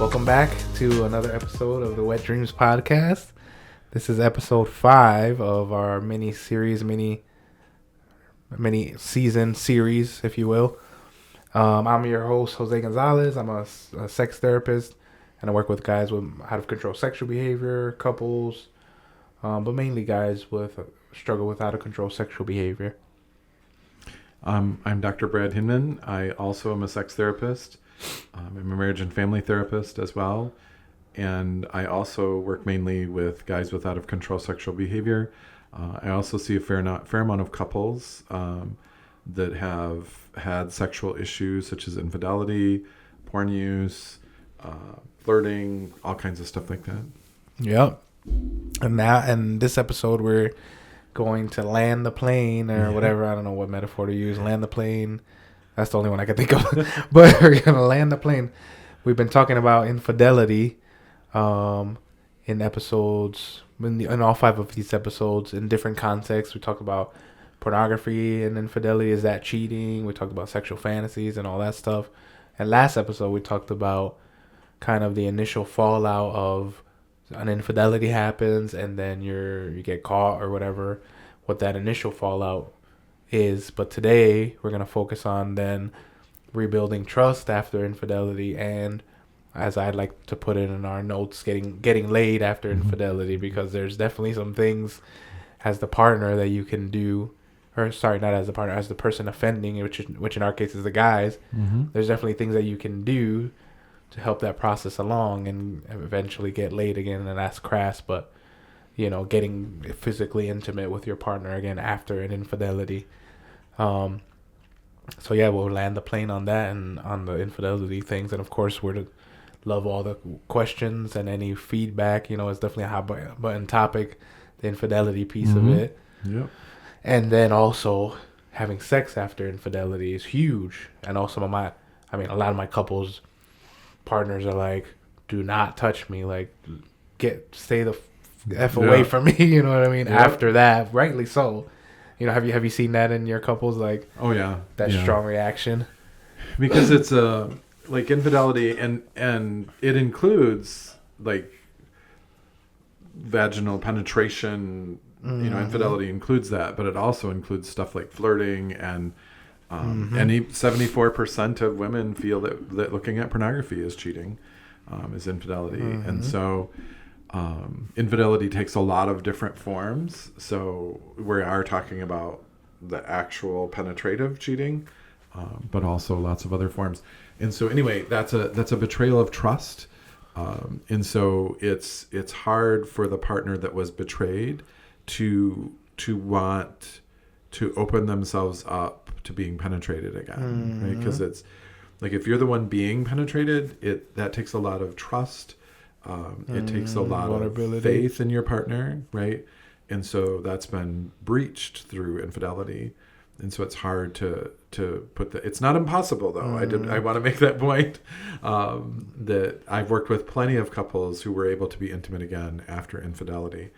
Welcome back to another episode of the Wet Dreamz Podcast. This is episode 5 of our mini season series, if you will. I'm your host, Jose Gonzalez. I'm a sex therapist, and I work with guys with out of control sexual behavior, couples, but mainly guys with struggle with out of control sexual behavior. I'm Dr. Brad Hinman. I also am a sex therapist. I'm a marriage and family therapist as well. And I also work mainly with guys with out of control sexual behavior. I also see a fair amount of couples that have had sexual issues such as infidelity, porn use, flirting, all kinds of stuff like that. Yep. And this episode we're going to land the plane or whatever. I don't know what metaphor to use. Land the plane. That's the only one I can think of. But we're going to land the plane. We've been talking about infidelity in episodes, in all 5 of these episodes, in different contexts. We talked about pornography and infidelity. Is that cheating? We talked about sexual fantasies and all that stuff. And last episode, we talked about kind of the initial fallout of an infidelity happens and then you get caught or whatever, what that initial fallout is. But today we're going to focus on then rebuilding trust after infidelity, and as I'd like to put it in our notes, getting laid after infidelity, because there's definitely some things as the partner that you can do, or sorry, not as the partner, as the person offending, which in our case is the guys. There's definitely things that you can do to help that process along and eventually get laid again. And that's crass, but getting physically intimate with your partner again after an infidelity. So yeah, we'll land the plane on that and on the infidelity things. And of course, we're to love all the questions and any feedback. It's definitely a hot button topic, the infidelity piece of it. Yep. And then also having sex after infidelity is huge. And also a lot of my couples partners are like, do not touch me, like stay the F away from me, you know what I mean? After that, rightly so. Have you seen that in your couples, like, oh yeah, that strong reaction? Because it's like infidelity and it includes like vaginal penetration. Infidelity includes that, but it also includes stuff like flirting and 74% of women feel that looking at pornography is cheating, is infidelity. And so infidelity takes a lot of different forms. So we are talking about the actual penetrative cheating, but also lots of other forms. And so anyway, that's a betrayal of trust. And so it's hard for the partner that was betrayed to want to open themselves up to being penetrated again, right? Because it's like, if you're the one being penetrated, that takes a lot of trust. It takes a lot of faith in your partner, right? And so that's been breached through infidelity. And so it's hard to put it's not impossible though. I want to make that point, that I've worked with plenty of couples who were able to be intimate again after infidelity.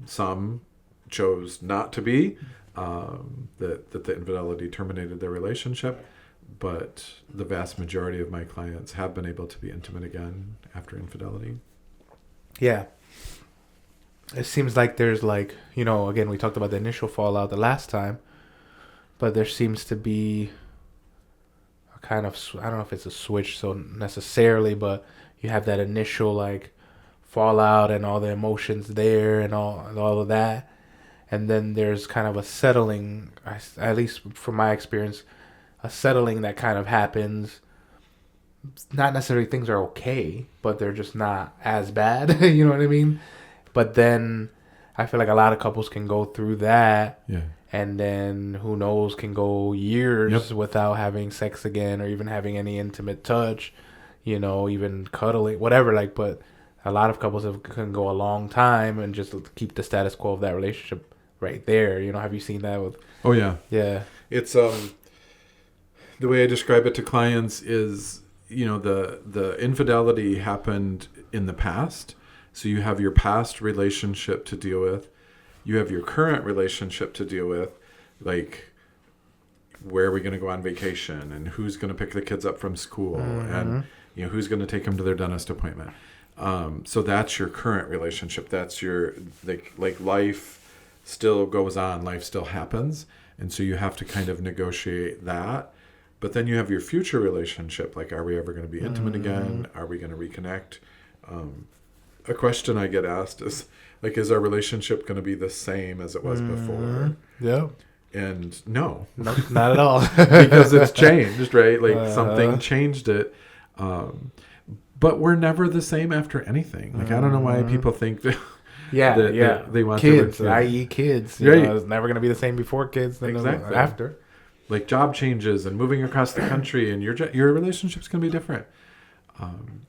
Some chose not to be, that the infidelity terminated their relationship, but the vast majority of my clients have been able to be intimate again after infidelity. Yeah. It seems like there's again, we talked about the initial fallout the last time, but there seems to be a kind of, I don't know if it's a switch so necessarily, but you have that initial fallout and all the emotions there and all of that. And then there's kind of a settling, at least from my experience, a settling that kind of happens. Not necessarily things are okay, but they're just not as bad. You know what I mean? But then I feel like a lot of couples can go through that. Yeah. And then who knows, can go years without having sex again or even having any intimate touch, even cuddling, whatever. But a lot of couples can go a long time and just keep the status quo of that relationship right there. Have you seen that with? Oh yeah. Yeah. It's the way I describe it to clients is, the infidelity happened in the past. So you have your past relationship to deal with. You have your current relationship to deal with, like where are we going to go on vacation and who's going to pick the kids up from school, and who's going to take them to their dentist appointment. So that's your current relationship. That's your like life still goes on, life still happens, and so you have to kind of negotiate that. But then you have your future relationship. Like, are we ever going to be intimate again? Are we going to reconnect? A question I get asked is, like, is our relationship going to be the same as it was before? Yeah. And no. Not at all. Because it's changed, right? Like, something changed it. But we're never the same after anything. Like, I don't know why people think that... that they want kids, to... i.e. kids. Right. It's never going to be the same before kids than after. Like, job changes and moving across the country, and your relationship's going to be different.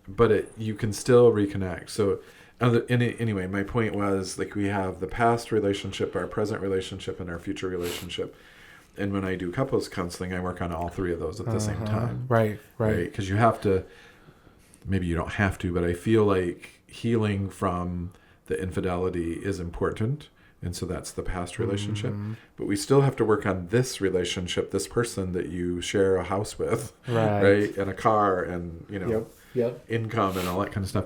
But you can still reconnect. So anyway, my point was, like, we have the past relationship, our present relationship, and our future relationship. And when I do couples counseling, I work on all three of those at the same time. Right. Because you have to, maybe you don't have to, but I feel like healing from the infidelity is important. And so that's the past relationship. But we still have to work on this relationship, this person that you share a house with, right? And a car and, income and all that kind of stuff.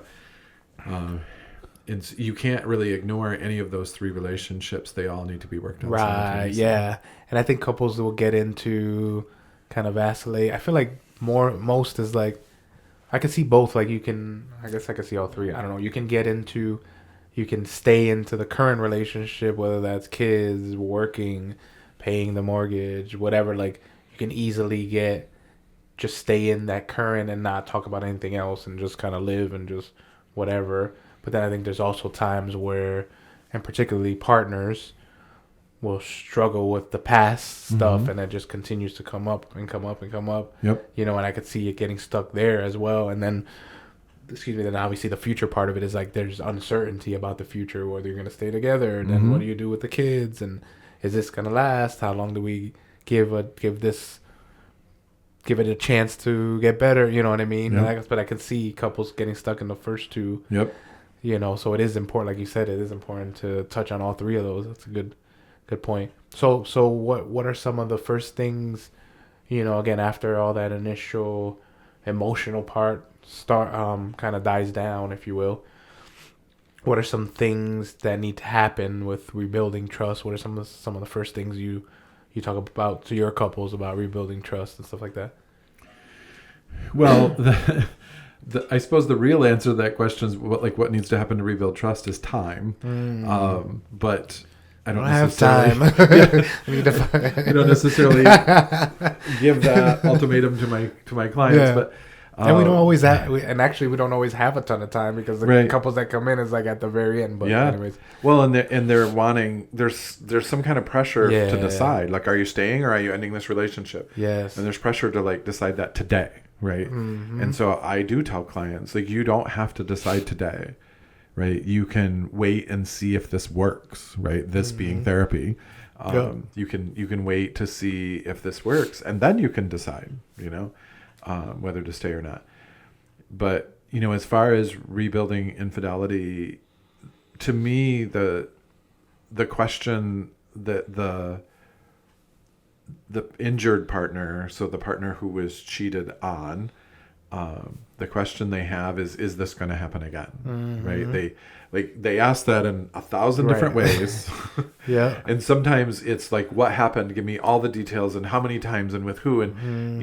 And you can't really ignore any of those three relationships. They all need to be worked on. Right, yeah. And I think couples will get into kind of vacillate. I feel like most is like, I can see both. Like, I guess I can see all three. I don't know. You can stay into the current relationship, whether that's kids, working, paying the mortgage, whatever. Like, you can easily just stay in that current and not talk about anything else and just kind of live and just whatever. But then I think there's also times where, and particularly partners, will struggle with the past stuff, and it just continues to come up and come up and come up. Yep. And I could see it getting stuck there as well. And then, then obviously the future part of it is like there's uncertainty about the future, whether you're going to stay together, and then what do you do with the kids, and is this going to last? How long do we give it a chance to get better? You know what I mean? Yep. But I can see couples getting stuck in the first two. Yep. So it is important, like you said, it is important to touch on all three of those. That's a good point. So what are some of the first things, again, after all that initial emotional part kind of dies down, if you will? What are some things that need to happen with rebuilding trust? What are some of the first things you talk about to your couples about rebuilding trust and stuff like that? Well, I suppose the real answer to that question is what needs to happen to rebuild trust is time. But I don't have time. I don't necessarily give that ultimatum to my clients, but. And we don't always we don't always have a ton of time, because the couples that come in is like at the very end. But anyways, well, and they're wanting, there's some kind of pressure to decide, like, are you staying or are you ending this relationship? Yes. And there's pressure to like decide that today, right? And so I do tell clients, like, you don't have to decide today, right? You can wait and see if this works, right? This being therapy. You can wait to see if this works, and then you can decide, whether to stay or not. But, as far as rebuilding infidelity, to me, the question that the injured partner, so the partner who was cheated on, the question they have is this going to happen again? Right? They ask that in 1,000 different ways. Yeah. And sometimes it's like, what happened? Give me all the details and how many times and with who. And,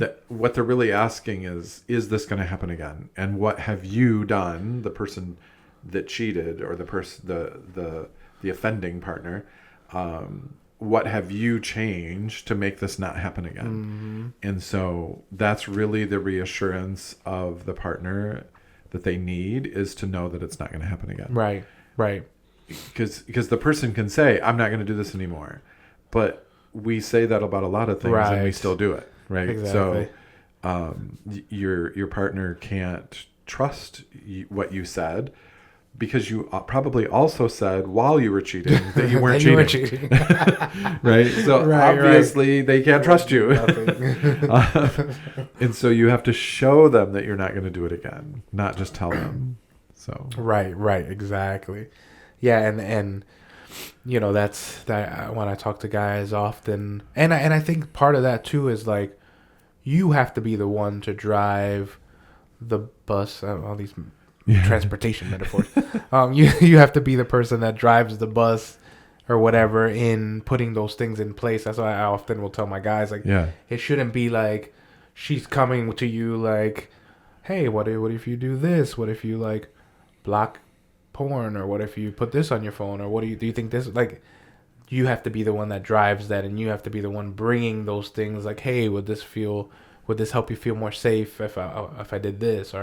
that what they're really asking is this going to happen again? And what have you done, the person that cheated, or the person, the offending partner, what have you changed to make this not happen again? And so that's really the reassurance of the partner that they need, is to know that it's not going to happen again. Right. Because the person can say, I'm not going to do this anymore. But we say that about a lot of things, and we still do it. Right. Exactly. So your partner can't trust what you said, because you probably also said while you were cheating that you weren't cheating. Right? So obviously they can't trust you. And so you have to show them that you're not going to do it again, not just tell them. So Right, exactly. Yeah, and that's that when I talk to guys often, and I think part of that too is like, you have to be the one to drive the bus, all these transportation metaphors. You have to be the person that drives the bus or whatever in putting those things in place. That's why I often will tell my guys, like, it shouldn't be like she's coming to you like, hey, what if you do this? What if you like block porn, or what if you put this on your phone, or what do you think this, like, you have to be the one that drives that, and you have to be the one bringing those things, like, hey, would this help you feel more safe if I did this,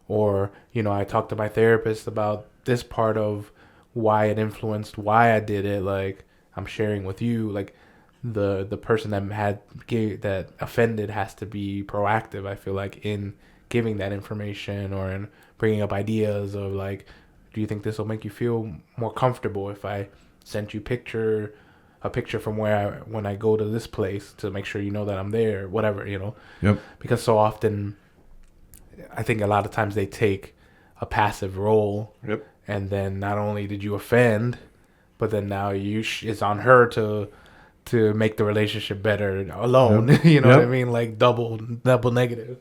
or you know, I talked to my therapist about this part of why it influenced why I did it, like, I'm sharing with you. Like, the person that offended has to be proactive, I feel like, in giving that information, or in bringing up ideas of like, do you think this will make you feel more comfortable if I sent you a picture from when I go to this place to make sure you know that I'm there, whatever, you know. Yep. Because so often, I think a lot of times they take a passive role. Yep. And then not only did you offend, but then now it's on her to make the relationship better alone. Yep. You know Yep. what I mean? Like double negative.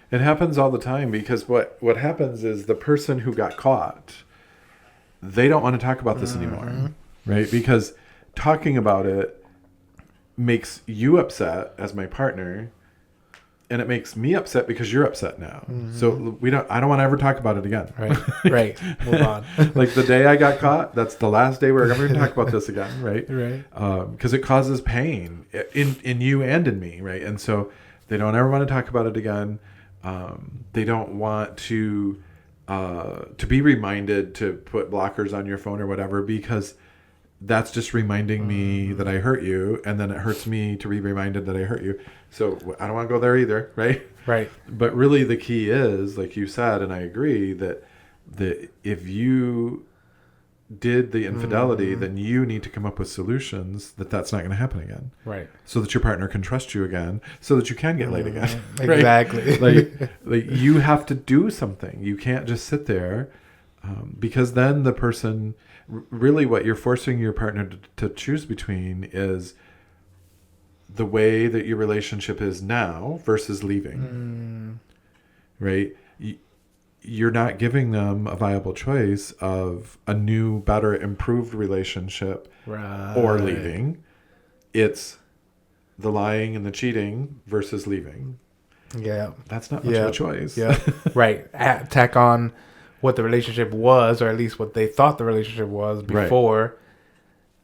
It happens all the time, because what happens is the person who got caught, they don't want to talk about this anymore, right? Because talking about it makes you upset as my partner, and it makes me upset because you're upset now. So I don't want to ever talk about it again. Right. Move on. Like the day I got caught, that's the last day we're ever going to talk about this again, right? Right. Because it causes pain in you and in me, right? And so they don't ever want to talk about it again. They don't want to be reminded to put blockers on your phone or whatever, because that's just reminding me that I hurt you, and then it hurts me to be reminded that I hurt you. So I don't want to go there either, right? Right. But really the key is, like you said, and I agree, that if you did the infidelity, then you need to come up with solutions that's not going to happen again. Right. So that your partner can trust you again, so that you can get laid again. Right? Exactly. like you have to do something. You can't just sit there, because then the person, really what you're forcing your partner to choose between is the way that your relationship is now versus leaving. Right? You're not giving them a viable choice of a new, better, improved relationship or leaving. It's the lying and the cheating versus leaving. Yeah. That's not much of a choice. Yeah. Right. Tack on what the relationship was, or at least what they thought the relationship was before. Right.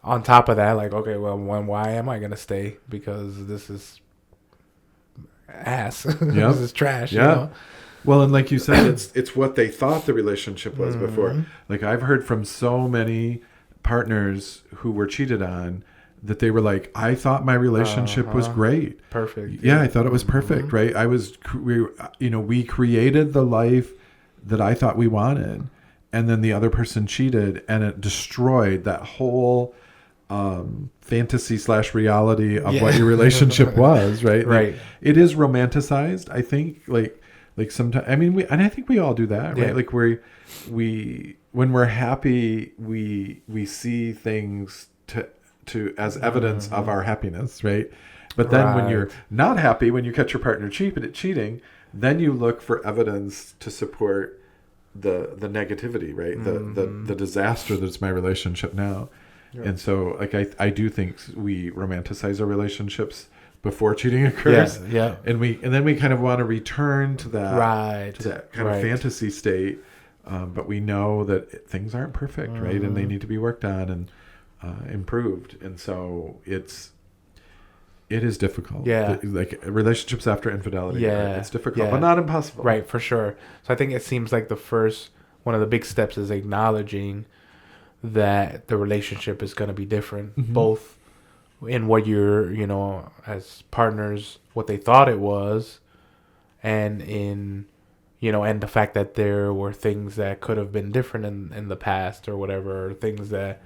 On top of that, like, okay, well, why am I going to stay? Because this is ass. This is trash. Yeah. You know? Well, and like you said, it's what they thought the relationship was before. Like, I've heard from so many partners who were cheated on that they were like, I thought my relationship was great. Perfect. Yeah, I thought it was perfect, right? We created the life that I thought we wanted, and then the other person cheated, and it destroyed that whole fantasy / reality of what your relationship was, right? Right. Like, it is romanticized, I think, like sometimes, I mean, I think we all do that, right? Like we when we're happy, we see things to as evidence of our happiness, right? But then when you're not happy, when you catch your partner cheating, then you look for evidence to support the negativity, right? The disaster that's my relationship now. Yeah. And so, like, I do think we romanticize our relationships before cheating occurs. Yeah. And then we kind of want to return to that, to that kind of fantasy state. But we know that things aren't perfect, right? And they need to be worked on and improved. And so it is difficult. Yeah. Like relationships after infidelity. Yeah. It's difficult, but not impossible. Right, for sure. So I think it seems like one of the big steps is acknowledging that the relationship is going to be different, both in what you're, as partners, what they thought it was, and in, and the fact that there were things that could have been different in the past or whatever, or things that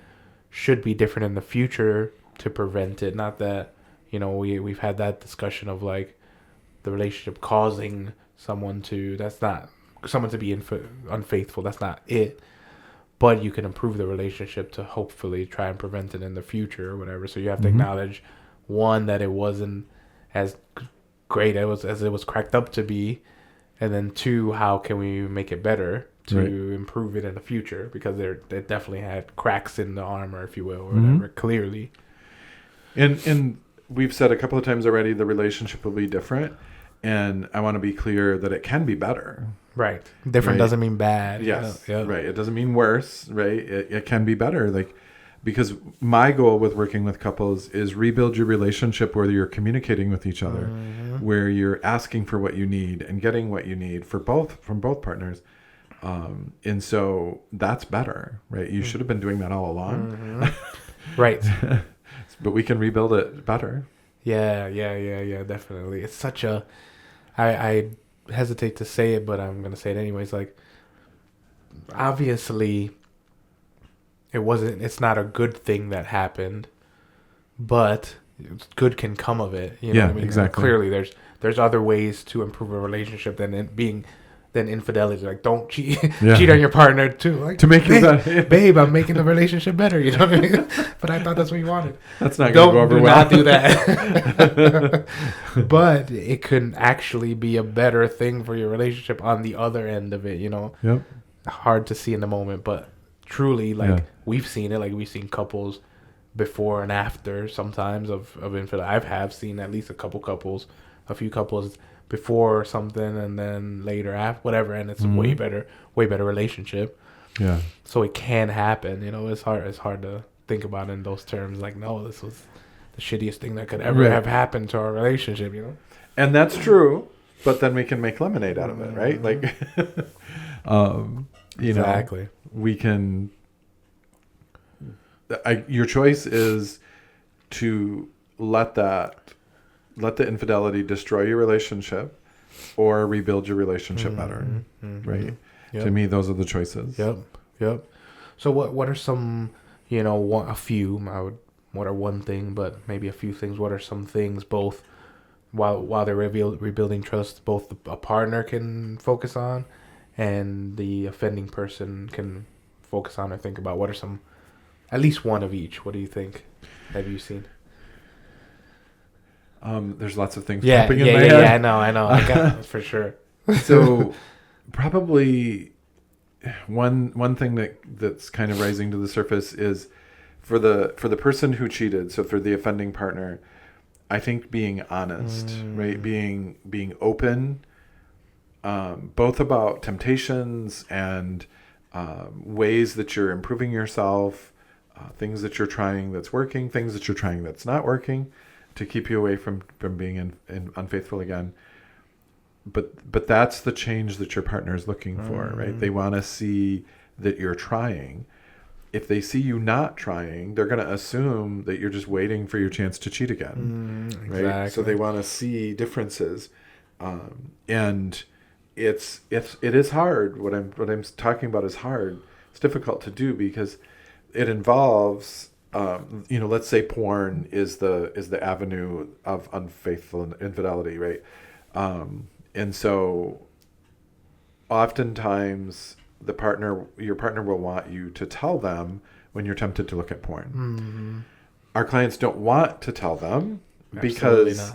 should be different in the future to prevent it. Not that, we've had that discussion of like the relationship causing someone to be unfaithful. That's not it. But you can improve the relationship to hopefully try and prevent it in the future or whatever. So you have to acknowledge, one, that it wasn't as great as it was cracked up to be, And then 2, how can we make it better to improve it in the future? Because they definitely had cracks in the armor, if you will, or whatever, clearly. And we've said a couple of times already, the relationship will be different. And I want to be clear that it can be better. Right. Different doesn't mean bad. Yes. Right. It doesn't mean worse. Right. It can be better. Like, because my goal with working with couples is rebuild your relationship where you're communicating with each other, where you're asking for what you need and getting what you need from both partners. And so that's better, right? You should have been doing that all along. Right. But we can rebuild it better. Yeah, definitely. It's such a... I hesitate to say it, but I'm going to say it anyways. Like, obviously, it's not a good thing that happened, but good can come of it. You know what I mean? Exactly. Clearly, there's other ways to improve a relationship than infidelity. Like, don't cheat on your partner too. Like, to make it babe, I'm making the relationship better. You know what I mean? But I thought that's what you wanted. That's not going to go over well. Do not do that. But it can actually be a better thing for your relationship on the other end of it. You know. Yep. Hard to see in the moment, but truly, like we've seen it. Like we've seen couples before and after sometimes of infidelity. I've seen at least a few couples before something and then later after whatever, and it's a way better relationship. Yeah. So it can happen. You know, it's hard to think about in those terms. Like, no, this was the shittiest thing that could ever have happened to our relationship. You know. And that's true, but then we can make lemonade out of it, right? Like, exactly. Know, we can. Your choice is to let the infidelity destroy your relationship, or rebuild your relationship better, right? Yep. To me, those are the choices. Yep. So what are some, what are one thing, but maybe a few things. What are some things both while they're rebuilding trust, both a partner can focus on, and the offending person can focus on or think about? What are some, at least one of each? What do you think? Have you seen? There's lots of things popping in my head. Yeah, I know. I got it for sure. So probably one thing that's kind of rising to the surface is for the person who cheated, so for the offending partner, I think being honest, right? Being open, both about temptations and ways that you're improving yourself, things that you're trying that's working, things that you're trying that's not working, to keep you away from being unfaithful again. But that's the change that your partner is looking for, right? They want to see that you're trying. If they see you not trying, they're going to assume that you're just waiting for your chance to cheat again, right? Exactly. So they want to see differences, and it is hard. What I'm talking about is hard. It's difficult to do because it involves. Let's say porn is the avenue of unfaithful infidelity, right? And so oftentimes your partner will want you to tell them when you're tempted to look at porn. Our clients don't want to tell them because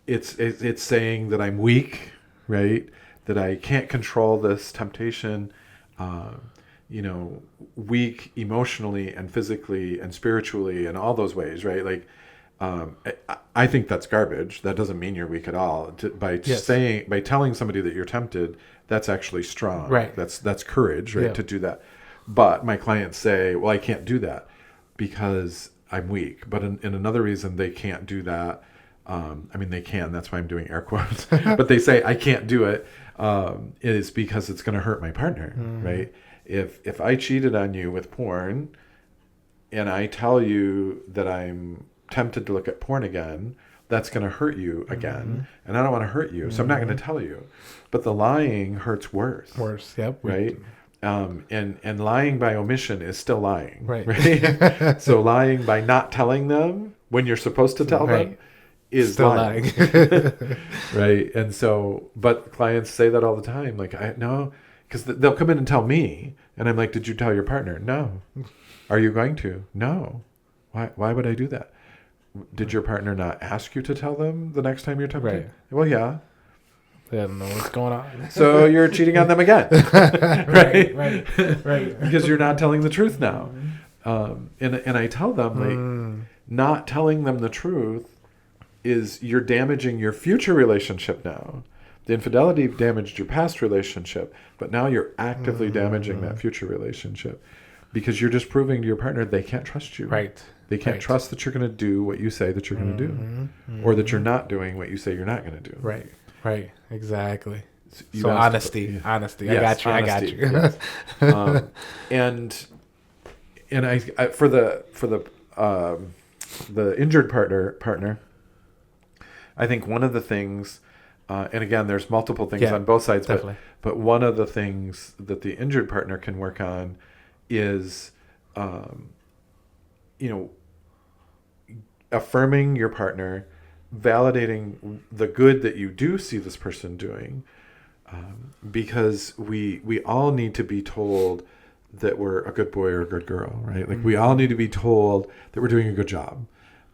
it's saying that I'm weak, right? That I can't control this temptation. Weak emotionally and physically and spiritually and all those ways, right? Like, I think that's garbage. That doesn't mean you're weak at all. By telling somebody that you're tempted, that's actually strong. Right. That's courage, right? Yeah. To do that. But my clients say, well, I can't do that because I'm weak. But in another reason they can't do that, they can, that's why I'm doing air quotes, but they say I can't do it, is because it's going to hurt my partner, right? If I cheated on you with porn and I tell you that I'm tempted to look at porn again, that's going to hurt you again. And I don't want to hurt you, so I'm not going to tell you. But the lying hurts worse. Worse, yep. Right? And lying by omission is still lying. Right? So lying by not telling them when you're supposed to tell them is still lying. Right? And so, but clients say that all the time. Like, no. Because they'll come in and tell me, and I'm like, did you tell your partner? No. Are you going to? No. Why would I do that? Did your partner not ask you to tell them the next time you're tempted? Right. Well, yeah. They don't know what's going on. So you're cheating on them again. right. Because you're not telling the truth now. And I tell them, like, not telling them the truth is you're damaging your future relationship now. The infidelity damaged your past relationship, but now you're actively damaging that future relationship because you're just proving to your partner they can't trust you. Right. They can't trust that you're going to do what you say that you're going to do, or that you're not doing what you say you're not going to do. Right. Exactly. So honesty. Yes, I got you. Yes. And I for the injured partner, I think one of the things, and again, there's multiple things on both sides, but one of the things that the injured partner can work on is, affirming your partner, validating the good that you do see this person doing, because we all need to be told that we're a good boy or a good girl, right? Like we all need to be told that we're doing a good job.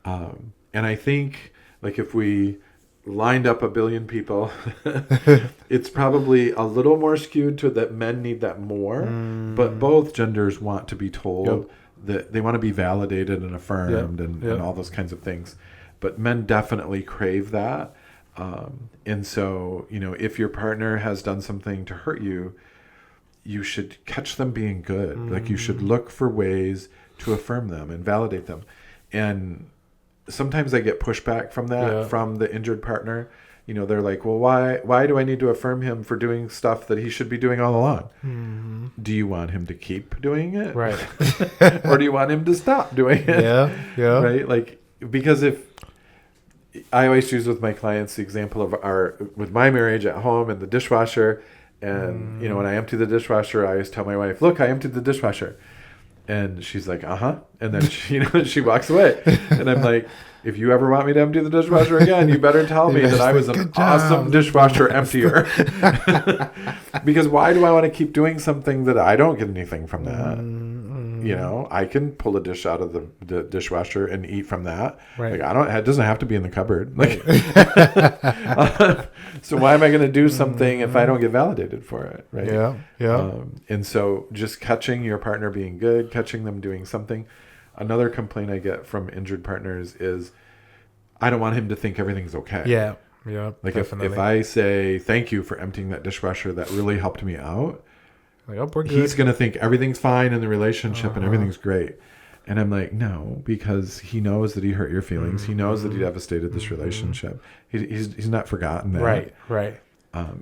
And I think like if we lined up 1 billion people, it's probably a little more skewed to that men need that more, but both genders want to be told that they want to be validated and affirmed and all those kinds of things. But men definitely crave that. And so, if your partner has done something to hurt you, you should catch them being good. Like you should look for ways to affirm them and validate them. And sometimes I get pushback from that, from the injured partner. They're like, well, why do I need to affirm him for doing stuff that he should be doing all along? Do you want him to keep doing it? Right. Or do you want him to stop doing it? Yeah. Right? Like, because if I always use with my clients the example of with my marriage at home and the dishwasher. And, when I empty the dishwasher, I always tell my wife, look, I emptied the dishwasher. And she's like, uh-huh. And then she walks away. And I'm like, if you ever want me to empty the dishwasher again, you better tell me that I was an awesome dishwasher emptier. Because why do I want to keep doing something that I don't get anything from that? I can pull a dish out of the dishwasher and eat from that. Right. Like it doesn't have to be in the cupboard. Like, so why am I going to do something if I don't get validated for it? Right. Yeah. And so just catching your partner being good, catching them doing something. Another complaint I get from injured partners is, I don't want him to think everything's okay. Yeah. Like definitely. if I say, thank you for emptying that dishwasher, that really helped me out. Like, oh, we're good. He's going to think everything's fine in the relationship and everything's great. And I'm like, no, because he knows that he hurt your feelings. He knows that he devastated this relationship. He's not forgotten that. Right.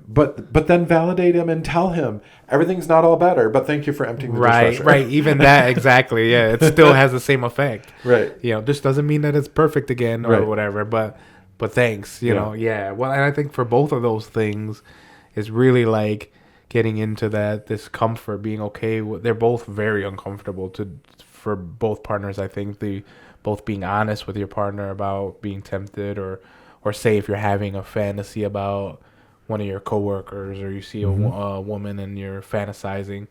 But then validate him and tell him everything's not all better, but thank you for emptying the dishwasher. Right. Even that, exactly. Yeah, it still has the same effect. Right. This doesn't mean that it's perfect again or whatever, but thanks, you know. Yeah. Well, and I think for both of those things, it's really like getting into that discomfort, being okay with. They're both very uncomfortable for both partners. I think both being honest with your partner about being tempted, or say if you're having a fantasy about one of your coworkers, or you see a woman and you're fantasizing,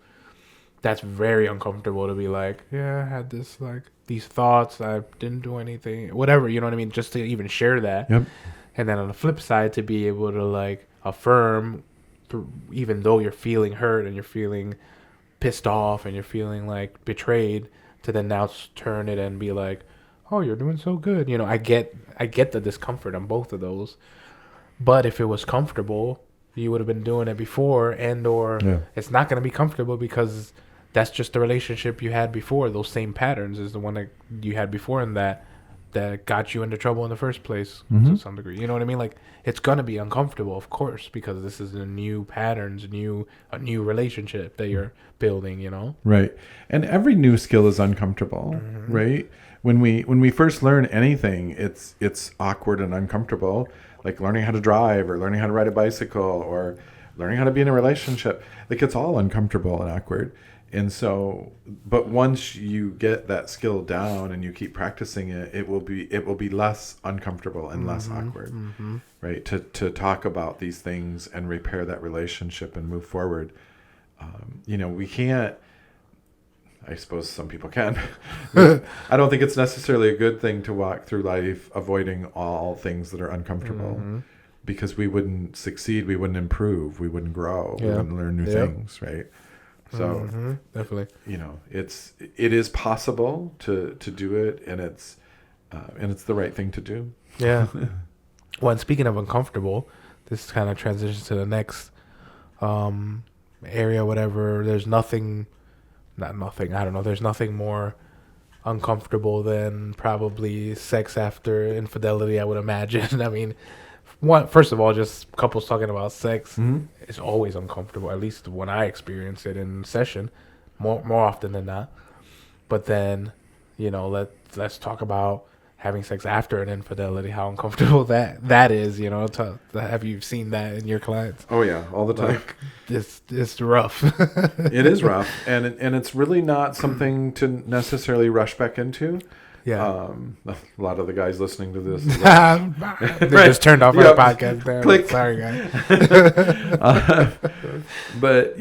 that's very uncomfortable to be like, yeah, I had these thoughts, I didn't do anything, whatever, you know what I mean? Just to even share that. Yep. And then on the flip side, to be able to affirm, even though you're feeling hurt and you're feeling pissed off and you're feeling betrayed, to then now turn it and be like, oh, you're doing so good. I get the discomfort on both of those. But if it was comfortable, you would have been doing it before, or it's not going to be comfortable because that's just the relationship you had before. Those same patterns is the one that you had before, and that got you into trouble in the first place to some degree. You know what I mean? It's going to be uncomfortable, of course, because this is a new patterns, a new relationship that you're building, Right. And every new skill is uncomfortable, right? When we first learn anything, it's awkward and uncomfortable. Like learning how to drive, or learning how to ride a bicycle, or learning how to be in a relationship. It's all uncomfortable and awkward. And so, but once you get that skill down and you keep practicing it, it will be less uncomfortable and less awkward, right? To talk about these things and repair that relationship and move forward. We can't. I suppose some people can. I don't think it's necessarily a good thing to walk through life avoiding all things that are uncomfortable. because we wouldn't succeed, we wouldn't improve, we wouldn't grow, we wouldn't learn new things, right? So definitely, it is possible to do it, and it's the right thing to do. Yeah. Well, and speaking of uncomfortable, this kind of transitions to the next area, whatever. There's nothing more uncomfortable than probably sex after infidelity, I would imagine. I mean, first of all, just couples talking about sex is always uncomfortable, at least when I experience it in session, more often than not. But then, let's talk about having sex after an infidelity, how uncomfortable that is, have you seen that in your clients? Oh yeah, all the time. Like, it's rough. It is rough, and it's really not something to necessarily rush back into. Yeah. A lot of the guys listening to this, they just turned off our podcast there. Click. Sorry, guys. But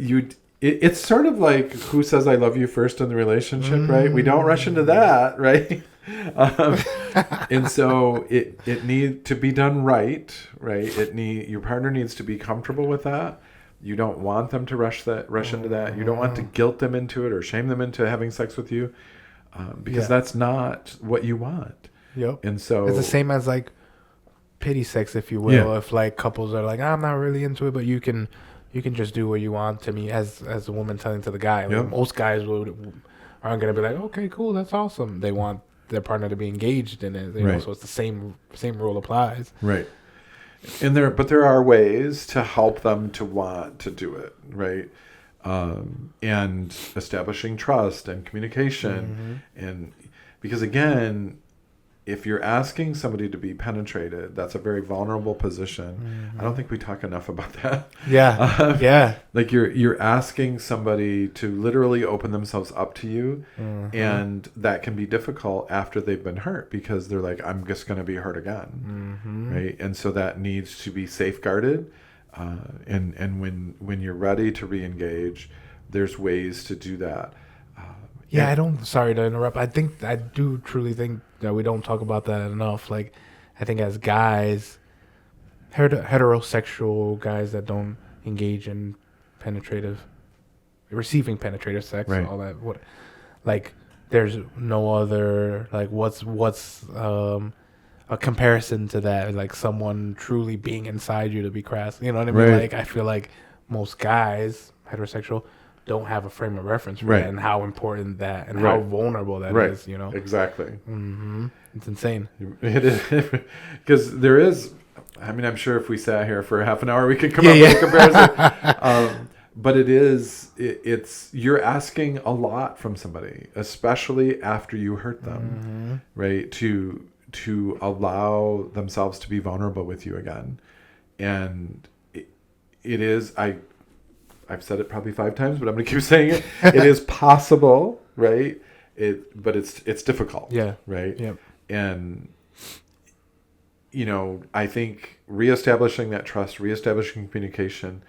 it's sort of like, who says I love you first in the relationship, right? We don't rush into that, right? And so it needs to be done right? Your partner needs to be comfortable with that. You don't want them to rush into that. You don't want to guilt them into it or shame them into having sex with you, because that's not what you want. Yep. And so it's the same as like pity sex, if you will. Yeah. If like couples are like, I'm not really into it, but you can just do what you want to me, as a woman telling to the guy. Like, most guys aren't gonna be like, okay, cool, that's awesome. They want their partner to be engaged in it. So it's the same rule applies. Right. And there are ways to help them to want to do it, right? And establishing trust and communication, and because again, if you're asking somebody to be penetrated, that's a very vulnerable position. I don't think we talk enough about that. Yeah. Like you're asking somebody to literally open themselves up to you, and that can be difficult after they've been hurt, because they're like, I'm just going to be hurt again, right? And so that needs to be safeguarded. And when you're ready to re-engage, there's ways to do that. Sorry to interrupt. I do truly think that we don't talk about that enough. Like, I think as guys, heterosexual guys that don't engage in receiving penetrative sex, all that, there's no other, like, what's a comparison to that, like someone truly being inside you, to be crass. You know what I mean? Like, I feel like most guys, heterosexual, don't have a frame of reference for that, and how important that and how vulnerable that is, Exactly. It's insane. It is, because there is, I mean, I'm sure if we sat here for half an hour, we could come up with a comparison. But it's you're asking a lot from somebody, especially after you hurt them, right? To allow themselves to be vulnerable with you again. And it is, I've said it probably 5 times, but I'm going to keep saying it. It is possible, right? But it's difficult, right? Yep. And, I think reestablishing that trust, reestablishing communication,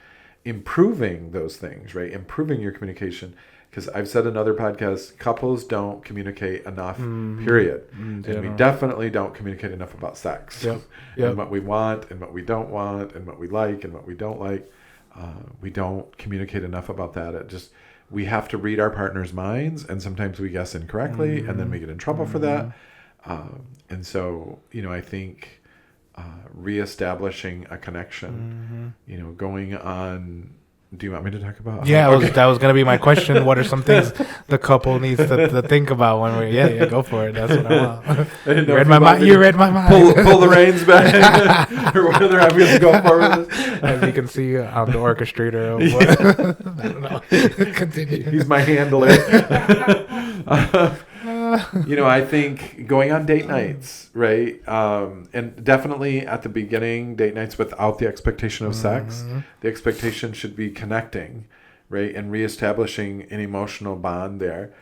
improving those things, right? Improving your communication. Because I've said in other podcasts, couples don't communicate enough, period. And we definitely don't communicate enough about sex. And what we want and what we don't want and what we like and what we don't like. We don't communicate enough about that. We have to read our partner's minds, and sometimes we guess incorrectly, and then we get in trouble for that. And so, I think reestablishing a connection, going on. Do you want me to talk about? Yeah, that was going to be my question. What are some things the couple needs to think about when we? Yeah, go for it. That's what I want. You read my mind. Pull the reins back, or whether I'm going to go forward. As you can see, I'm the orchestrator of what. I don't know. Continue. He's my handler. I think going on date nights, right? And definitely at the beginning, date nights without the expectation of sex. The expectation should be connecting, right? And reestablishing an emotional bond there.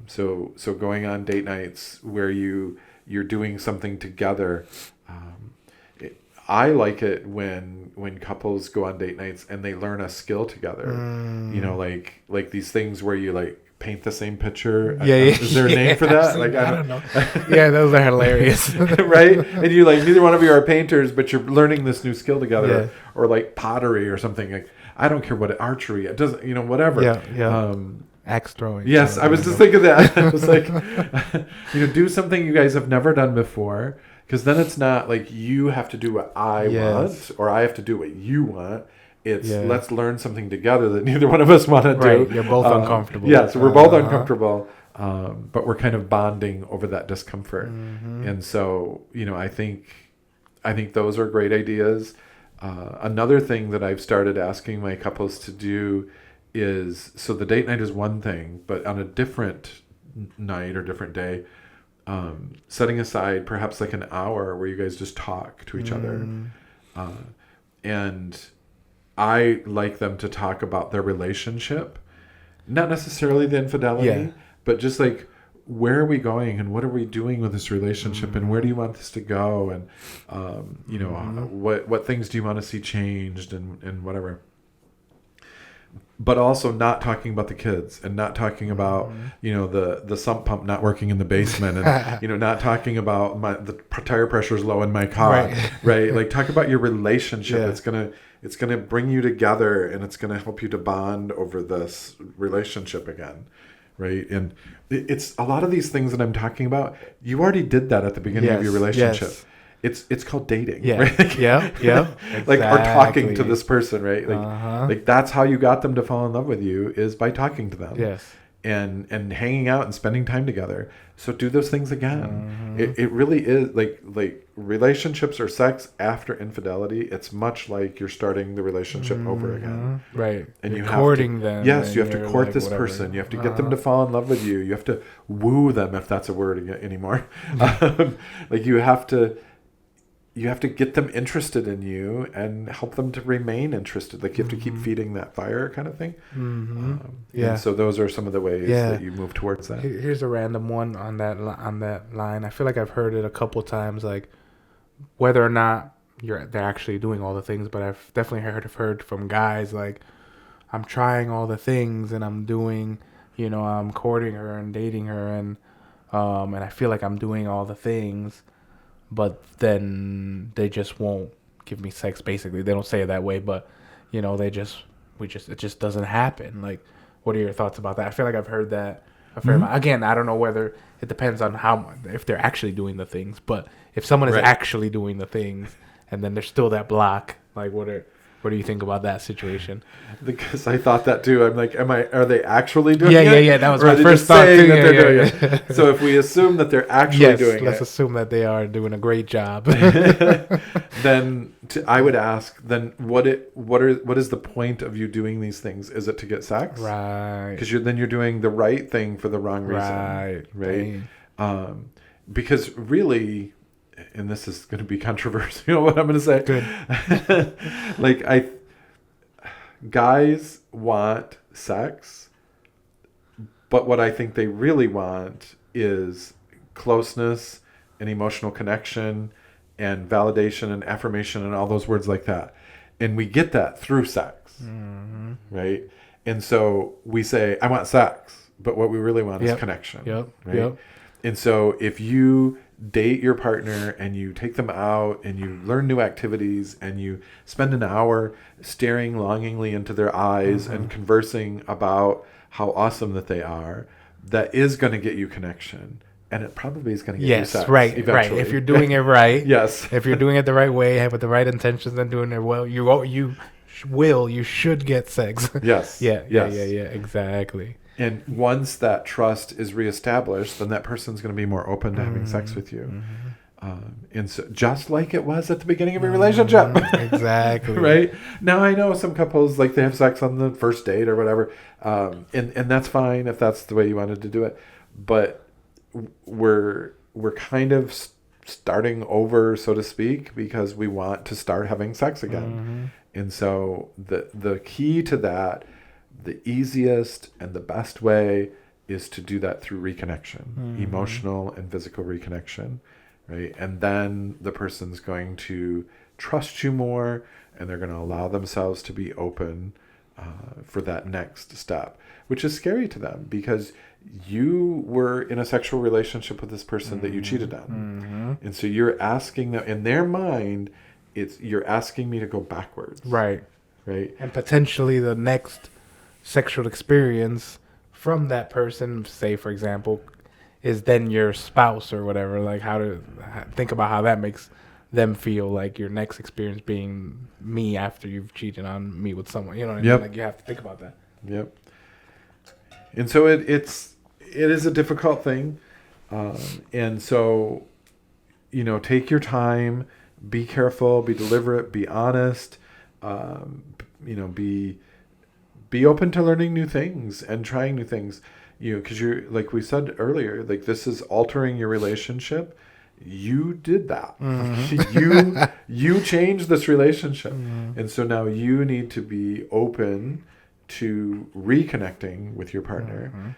So going on date nights where you're doing something together. I like it when couples go on date nights and they learn a skill together. Like these things where you like paint the same picture. Yeah, is there a name for that? Like I don't know. Yeah, those are hilarious. Right? And you like neither one of you are painters, but you're learning this new skill together, or like pottery or something. Like I don't care what archery. It doesn't, whatever. Yeah. Axe throwing. Yes, I was just thinking that. I was like, do something you guys have never done before, because then it's not like you have to do what I want or I have to do what you want. It's let's learn something together that neither one of us want to do. You're both uncomfortable. Yeah, so we're both uncomfortable, but we're kind of bonding over that discomfort. And so, I think those are great ideas. Another thing that I've started asking my couples to do is, so the date night is one thing, but on a different night or different day, setting aside perhaps like an hour where you guys just talk to each other. And I like them to talk about their relationship, not necessarily the infidelity, but just like, where are we going and what are we doing with this relationship and where do you want this to go? And, what things do you want to see changed and whatever. But also not talking about the kids and not talking about, the sump pump not working in the basement and, not talking about the tire pressure is low in my car, right? Like talk about your relationship. It's going to bring you together and it's going to help you to bond over this relationship again. Right. And it's a lot of these things that I'm talking about. You already did that at the beginning of your relationship. Yes. It's called dating. Yeah. Right? Exactly. Like, or talking to this person, right? Like, like that's how you got them to fall in love with you, is by talking to them. Yes. And hanging out and spending time together. So do those things again. It really is like relationships or sex after infidelity. It's much like you're starting the relationship over again. Right. And you're courting them. them. Yes, you have to court this person. You have to get them to fall in love with you. You have to woo them, if that's a word anymore. Like you have to get them interested in you and help them to remain interested. Like you have to keep feeding that fire, kind of thing. And so those are some of the ways that you move towards that. Here's a random one on that line. I feel like I've heard it a couple times, like whether or not they're actually doing all the things, but I've definitely heard from guys like, I'm trying all the things and I'm doing, I'm courting her and dating her and I feel like I'm doing all the things, but then they just won't give me sex. Basically, they don't say it that way, but it just doesn't happen. Like, what are your thoughts about that? I feel like I've heard that a fair amount. Again, I don't know whether it depends on if they're actually doing the things, but if someone is actually doing the things and then there's still that block, like what do you think about that situation? Because I thought that too. I'm like, are they actually doing it? Yeah. That was my first thought too. Doing it. So if we assume that they're actually doing let's assume that they are doing a great job. Then I would ask, then what is the point of you doing these things? Is it to get sex? Right. Because you're doing the right thing for the wrong reason. Right. Because really, and this is going to be controversial, what I'm going to say. Good. Like guys want sex, but what I think they really want is closeness and emotional connection and validation and affirmation and all those words like that. And we get that through sex, right? And so we say, I want sex, but what we really want is connection. Right? And so if you date your partner and you take them out and you learn new activities and you spend an hour staring longingly into their eyes and conversing about how awesome that they are, that is going to get you connection. And it probably is going to get you sex. Right. If you're doing it right. Yes. If you're doing it the right way, with the right intentions and doing it well, you should get sex. Yes. Yeah, exactly. And once that trust is reestablished, then that person's going to be more open to having sex with you. And so, just like it was at the beginning of your relationship. Exactly. Right? Now, I know some couples, like, they have sex on the first date or whatever. And that's fine if that's the way you wanted to do it. But we're kind of starting over, so to speak, because we want to start having sex again. And so the key to that, the easiest and the best way, is to do that through reconnection, emotional and physical reconnection, right? And then the person's going to trust you more, and they're going to allow themselves to be open for that next step, which is scary to them because you were in a sexual relationship with this person that you cheated on. And so you're asking them, in their mind, you're asking me to go backwards. Right. Right. And potentially the next sexual experience from that person, say, for example, is then your spouse or whatever. Like, think about how that makes them feel, like your next experience being me after you've cheated on me with someone. You know what I mean? Like, you have to think about that. Yep. And so it is a difficult thing. And so, take your time, be careful, be deliberate, be honest, be open to learning new things and trying new things, because you're, like we said earlier, like, this is altering your relationship. You did that. You changed this relationship. And so now you need to be open to reconnecting with your partner.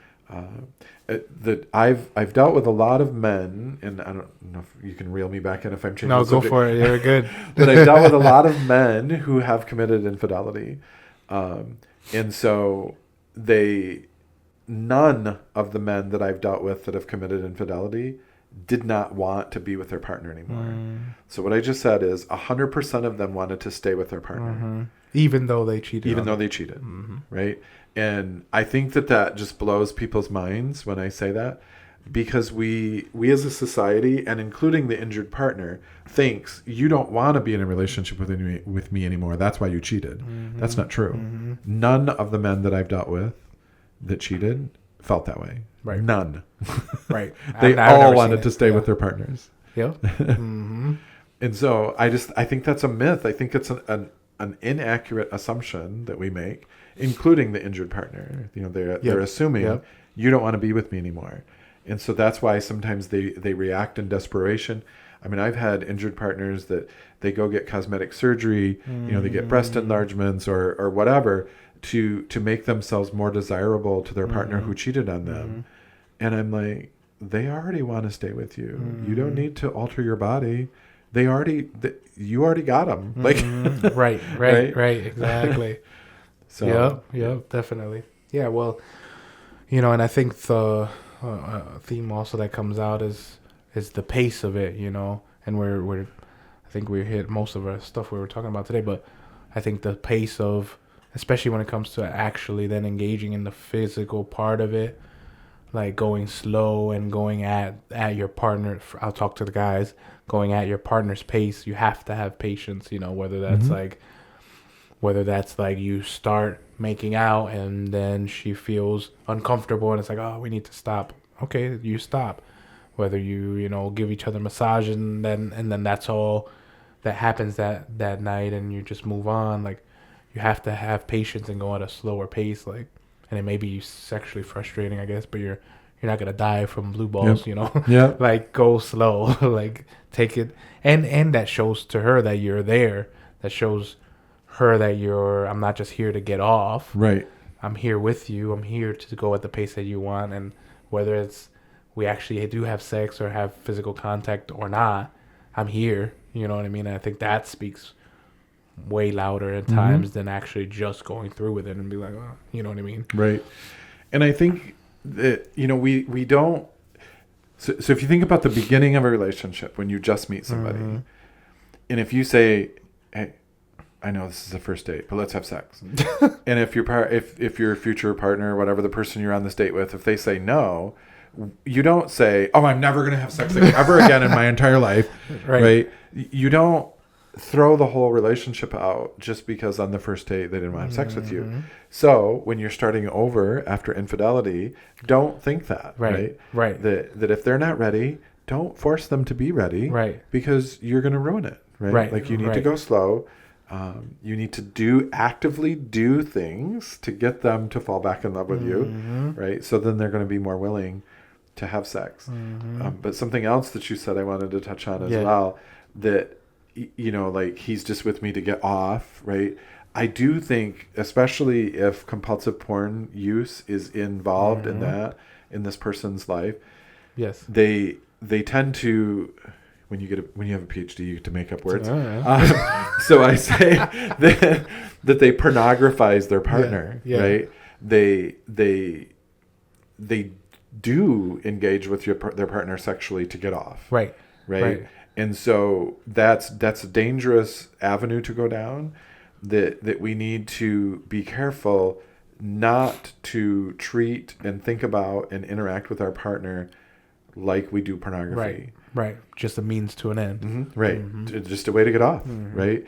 That I've dealt with a lot of men, and I don't know if you can reel me back in if I'm changing. No, go for it. You're good. But I've dealt with a lot of men who have committed infidelity, and so none of the men that I've dealt with that have committed infidelity did not want to be with their partner anymore. So what I just said is 100% of them wanted to stay with their partner. Even though they cheated. Right? And I think that just blows people's minds when I say that, because we as a society, and including the injured partner, thinks you don't want to be in a relationship with me anymore. That's why you cheated. That's not true. None of the men that I've dealt with that cheated felt that way. Right. None. Right. They all wanted to stay with their partners. Yeah. And so I think that's a myth. I think it's an inaccurate assumption that we make, including the injured partner. They're assuming you don't want to be with me anymore. And so that's why sometimes they react in desperation. I mean, I've had injured partners that they go get cosmetic surgery, they get breast enlargements or whatever to make themselves more desirable to their partner who cheated on them. And I'm like, they already want to stay with you. You don't need to alter your body. You already got them. Like, right, exactly. So, yep, definitely. Yeah, well, and I think the theme also that comes out is the pace of it, and I think we hit most of our stuff we were talking about today, but I think the pace of, especially when it comes to actually then engaging in the physical part of it, like going slow and going at your partner. I'll talk to the guys, going at your partner's pace. You have to have patience, whether that's like you start making out and then she feels uncomfortable and it's like, oh, we need to stop. Okay, you stop. Whether you give each other massages and then that's all that happens that night and you just move on. Like, you have to have patience and go at a slower pace. Like, and it may be sexually frustrating, I guess, but you're not gonna die from blue balls, Yeah. Like, go slow, like, take it, and that shows to her that you're there. That shows her that I'm not just here to get off. Right. I'm here with you. I'm here to go at the pace that you want, and whether it's we actually do have sex or have physical contact or not, I'm here. You know what I mean? And I think that speaks way louder at times than actually just going through with it and be like, oh, you know what I mean? Right. And I think that, we don't. So if you think about the beginning of a relationship, when you just meet somebody, and if you say, hey, I know this is the first date, but let's have sex. And if your future partner, whatever the person you're on this date with, if they say no, you don't say, oh, I'm never going to have sex ever again in my entire life. Right? You don't throw the whole relationship out just because on the first date they didn't want to have sex with you. So when you're starting over after infidelity, don't think that. Right. That if they're not ready, don't force them to be ready. Right. Because you're going to ruin it. Right. Like, you need to go slow. You need to actively do things to get them to fall back in love with you, right? So then they're going to be more willing to have sex. But something else that you said I wanted to touch on as well, that, like, he's just with me to get off, right? I do think, especially if compulsive porn use is involved in this person's life, yes, they tend to when you have a PhD, you get to make up words. Oh, So I say that they pornographize their partner, right? They do engage with their partner sexually to get off, right? And so that's a dangerous avenue to go down. That we need to be careful not to treat and think about and interact with our partner like we do pornography. Right. Just a means to an end. Mm-hmm. Right. Mm-hmm. Just a way to get off. Mm-hmm. Right.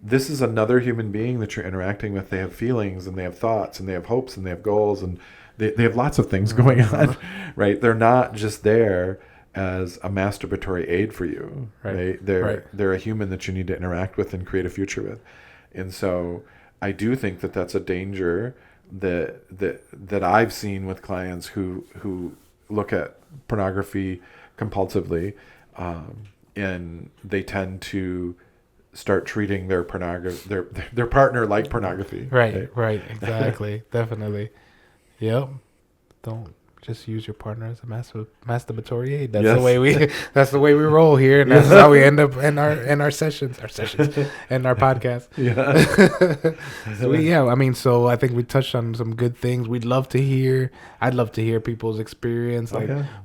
This is another human being that you're interacting with. They have feelings and they have thoughts and they have hopes and they have goals and they have lots of things going on. Right. They're not just there as a masturbatory aid for you. Right. They're a human that you need to interact with and create a future with. And so I do think that that's a danger that I've seen with clients who look at pornography compulsively, and they tend to start treating their partner like pornography. Right. Exactly. Definitely. Yep. Don't just use your partner as a masturbatory aid. That's the way we roll here, and that's how we end up in our sessions and our podcast. So I think we touched on some good things. I'd love to hear people's experience,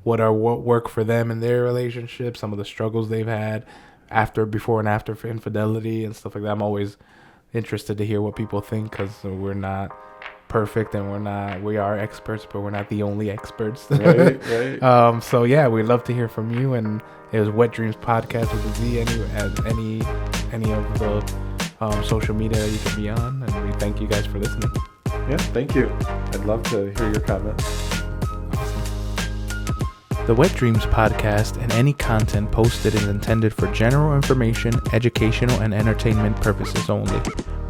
what worked for them in their relationship, some of the struggles they've had before and after for infidelity and stuff like that. I'm always interested to hear what people think, because we're not perfect and we are experts, but we're not the only experts. Right. So we'd love to hear from you. And it was Wet Dreamz Podcast with a Z. Any of the social media you can be on, and we thank you guys for listening. Yeah, thank you. I'd love to hear your comments. The Wet Dreamz Podcast and any content posted is intended for general information, educational, and entertainment purposes only.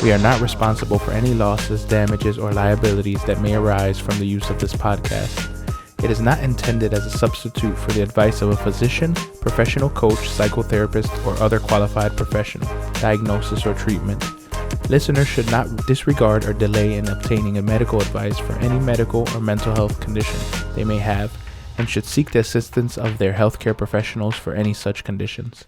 We are not responsible for any losses, damages, or liabilities that may arise from the use of this podcast. It is not intended as a substitute for the advice of a physician, professional coach, psychotherapist, or other qualified professional, diagnosis, or treatment. Listeners should not disregard or delay in obtaining a medical advice for any medical or mental health condition they may have, and should seek the assistance of their healthcare professionals for any such conditions.